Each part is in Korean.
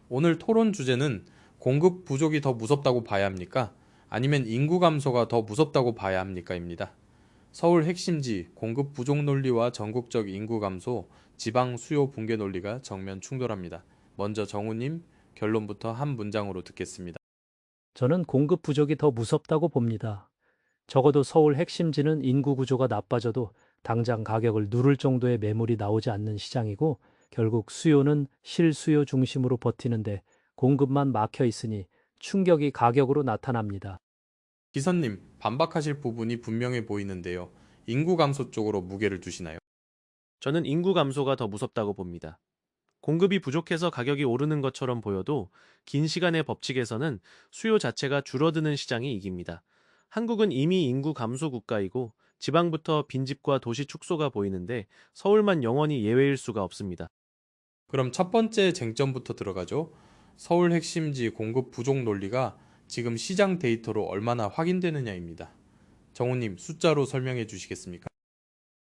오늘 토론 주제는 공급 부족이 더 무섭다고 봐야 합니까? 아니면 인구 감소가 더 무섭다고 봐야 합니까?입니다. 서울 핵심지 공급 부족 논리와 전국적 인구 감소, 지방 수요 붕괴 논리가 정면 충돌합니다. 먼저 정우님 결론부터 한 문장으로 듣겠습니다. 저는 공급 부족이 더 무섭다고 봅니다. 적어도 서울 핵심지는 인구 구조가 나빠져도 당장 가격을 누를 정도의 매물이 나오지 않는 시장이고 결국 수요는 실수요 중심으로 버티는데 공급만 막혀 있으니 충격이 가격으로 나타납니다. 기사님, 반박하실 부분이 분명해 보이는데요. 인구 감소 쪽으로 무게를 두시나요? 저는 인구 감소가 더 무섭다고 봅니다. 공급이 부족해서 가격이 오르는 것처럼 보여도 긴 시간의 법칙에서는 수요 자체가 줄어드는 시장이 이깁니다. 한국은 이미 인구 감소 국가이고 지방부터 빈집과 도시 축소가 보이는데 서울만 영원히 예외일 수가 없습니다. 그럼 첫 번째 쟁점부터 들어가죠. 서울 핵심지 공급 부족 논리가 지금 시장 데이터로 얼마나 확인되느냐입니다. 정우님, 숫자로 설명해 주시겠습니까?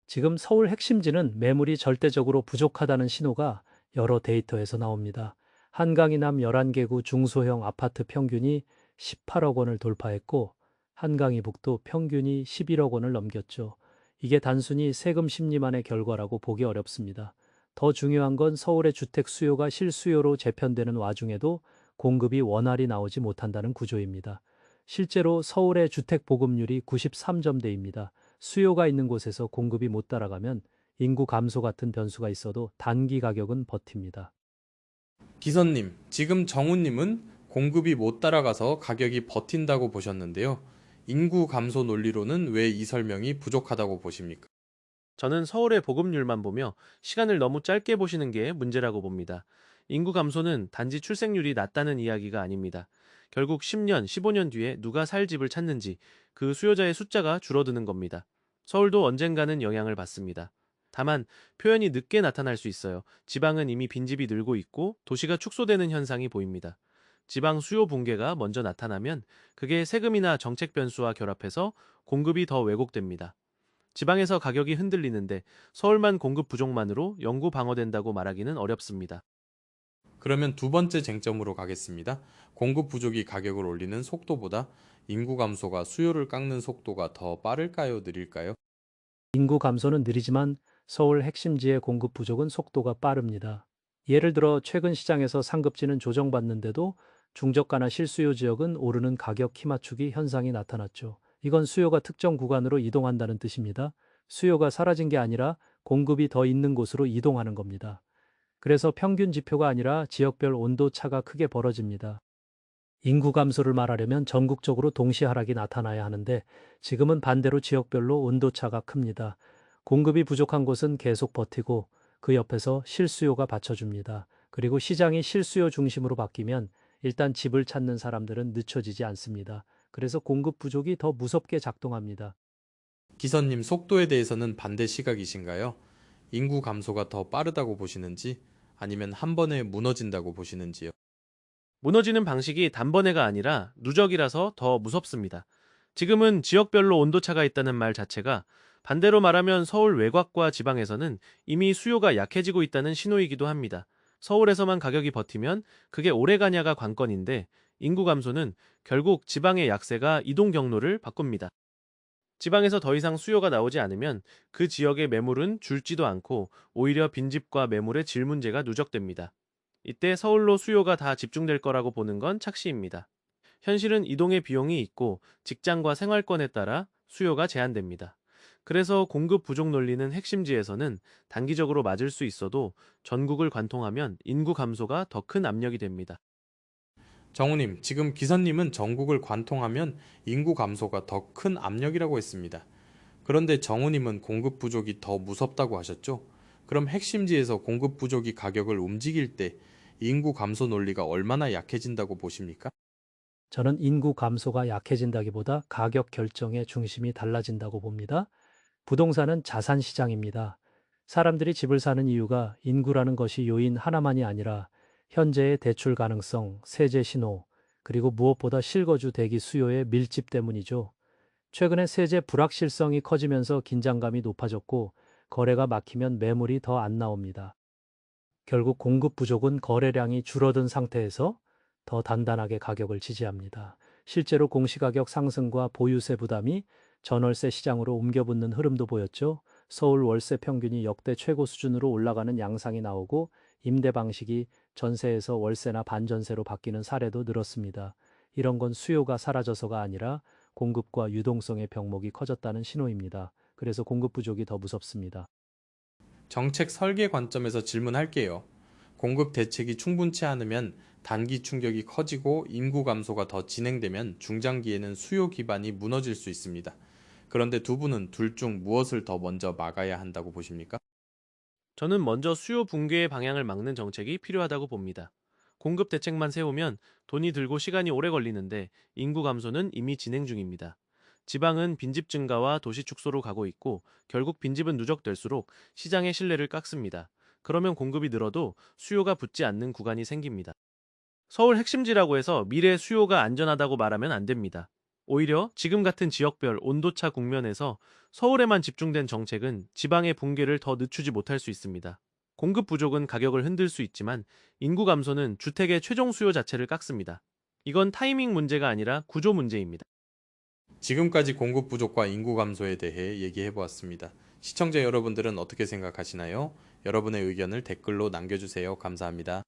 지금 서울 핵심지는 매물이 절대적으로 부족하다는 신호가 여러 데이터에서 나옵니다. 한강이남 11개구 중소형 아파트 평균이 18억 원을 돌파했고 한강이북도 평균이 11억 원을 넘겼죠. 이게 단순히 세금 심리만의 결과라고 보기 어렵습니다. 더 중요한 건 서울의 주택 수요가 실수요로 재편되는 와중에도 공급이 원활히 나오지 못한다는 구조입니다. 실제로 서울의 주택 보급률이 93점대입니다. 수요가 있는 곳에서 공급이 못 따라가면 인구 감소 같은 변수가 있어도 단기 가격은 버팁니다. 기선님, 지금 정우님은 공급이 못 따라가서 가격이 버틴다고 보셨는데요. 인구 감소 논리로는 왜 이 설명이 부족하다고 보십니까? 저는 서울의 보급률만 보며 시간을 너무 짧게 보시는 게 문제라고 봅니다. 인구 감소는 단지 출생률이 낮다는 이야기가 아닙니다. 결국 10년, 15년 뒤에 누가 살 집을 찾는지 그 수요자의 숫자가 줄어드는 겁니다. 서울도 언젠가는 영향을 받습니다. 다만 표현이 늦게 나타날 수 있어요. 지방은 이미 빈집이 늘고 있고 도시가 축소되는 현상이 보입니다. 지방 수요 붕괴가 먼저 나타나면 그게 세금이나 정책 변수와 결합해서 공급이 더 왜곡됩니다. 지방에서 가격이 흔들리는데 서울만 공급 부족만으로 영구 방어된다고 말하기는 어렵습니다. 그러면 두 번째 쟁점으로 가겠습니다. 공급 부족이 가격을 올리는 속도보다 인구 감소가 수요를 깎는 속도가 더 빠를까요, 느릴까요? 인구 감소는 느리지만 서울 핵심지의 공급 부족은 속도가 빠릅니다. 예를 들어 최근 시장에서 상급지는 조정받는데도 중저가나 실수요 지역은 오르는 가격 키맞추기 현상이 나타났죠. 이건 수요가 특정 구간으로 이동한다는 뜻입니다. 수요가 사라진 게 아니라 공급이 더 있는 곳으로 이동하는 겁니다. 그래서 평균 지표가 아니라 지역별 온도 차가 크게 벌어집니다. 인구 감소를 말하려면 전국적으로 동시 하락이 나타나야 하는데 지금은 반대로 지역별로 온도차가 큽니다. 공급이 부족한 곳은 계속 버티고 그 옆에서 실수요가 받쳐줍니다. 그리고 시장이 실수요 중심으로 바뀌면 일단 집을 찾는 사람들은 늦춰지지 않습니다. 그래서 공급 부족이 더 무섭게 작동합니다. 기선님, 속도에 대해서는 반대 시각이신가요? 인구 감소가 더 빠르다고 보시는지 아니면 한 번에 무너진다고 보시는지요? 무너지는 방식이 단번에가 아니라 누적이라서 더 무섭습니다. 지금은 지역별로 온도차가 있다는 말 자체가 반대로 말하면 서울 외곽과 지방에서는 이미 수요가 약해지고 있다는 신호이기도 합니다. 서울에서만 가격이 버티면 그게 오래 가냐가 관건인데 인구 감소는 결국 지방의 약세가 이동 경로를 바꿉니다. 지방에서 더 이상 수요가 나오지 않으면 그 지역의 매물은 줄지도 않고 오히려 빈집과 매물의 질 문제가 누적됩니다. 이때 서울로 수요가 다 집중될 거라고 보는 건 착시입니다. 현실은 이동의 비용이 있고 직장과 생활권에 따라 수요가 제한됩니다. 그래서 공급 부족 논리는 핵심지에서는 단기적으로 맞을 수 있어도 전국을 관통하면 인구 감소가 더 큰 압력이 됩니다. 정우님, 지금 기선님은 전국을 관통하면 인구 감소가 더 큰 압력이라고 했습니다. 그런데 정우님은 공급 부족이 더 무섭다고 하셨죠? 그럼 핵심지에서 공급 부족이 가격을 움직일 때 인구 감소 논리가 얼마나 약해진다고 보십니까? 저는 인구 감소가 약해진다기보다 가격 결정의 중심이 달라진다고 봅니다. 부동산은 자산 시장입니다. 사람들이 집을 사는 이유가 인구라는 것이 요인 하나만이 아니라 현재의 대출 가능성, 세제 신호, 그리고 무엇보다 실거주 대기 수요의 밀집 때문이죠. 최근에 세제 불확실성이 커지면서 긴장감이 높아졌고 거래가 막히면 매물이 더 안 나옵니다. 결국 공급 부족은 거래량이 줄어든 상태에서 더 단단하게 가격을 지지합니다. 실제로 공시가격 상승과 보유세 부담이 전월세 시장으로 옮겨붙는 흐름도 보였죠. 서울 월세 평균이 역대 최고 수준으로 올라가는 양상이 나오고 임대 방식이 전세에서 월세나 반전세로 바뀌는 사례도 늘었습니다. 이런 건 수요가 사라져서가 아니라 공급과 유동성의 병목이 커졌다는 신호입니다. 그래서 공급 부족이 더 무섭습니다. 정책 설계 관점에서 질문할게요. 공급 대책이 충분치 않으면 단기 충격이 커지고 인구 감소가 더 진행되면 중장기에는 수요 기반이 무너질 수 있습니다. 그런데 두 분은 둘 중 무엇을 더 먼저 막아야 한다고 보십니까? 저는 먼저 수요 붕괴의 방향을 막는 정책이 필요하다고 봅니다. 공급 대책만 세우면 돈이 들고 시간이 오래 걸리는데 인구 감소는 이미 진행 중입니다. 지방은 빈집 증가와 도시 축소로 가고 있고 결국 빈집은 누적될수록 시장의 신뢰를 깎습니다. 그러면 공급이 늘어도 수요가 붙지 않는 구간이 생깁니다. 서울 핵심지라고 해서 미래 수요가 안전하다고 말하면 안 됩니다. 오히려 지금 같은 지역별 온도차 국면에서 서울에만 집중된 정책은 지방의 붕괴를 더 늦추지 못할 수 있습니다. 공급 부족은 가격을 흔들 수 있지만 인구 감소는 주택의 최종 수요 자체를 깎습니다. 이건 타이밍 문제가 아니라 구조 문제입니다. 지금까지 공급 부족과 인구 감소에 대해 얘기해 보았습니다. 시청자 여러분들은 어떻게 생각하시나요? 여러분의 의견을 댓글로 남겨주세요. 감사합니다.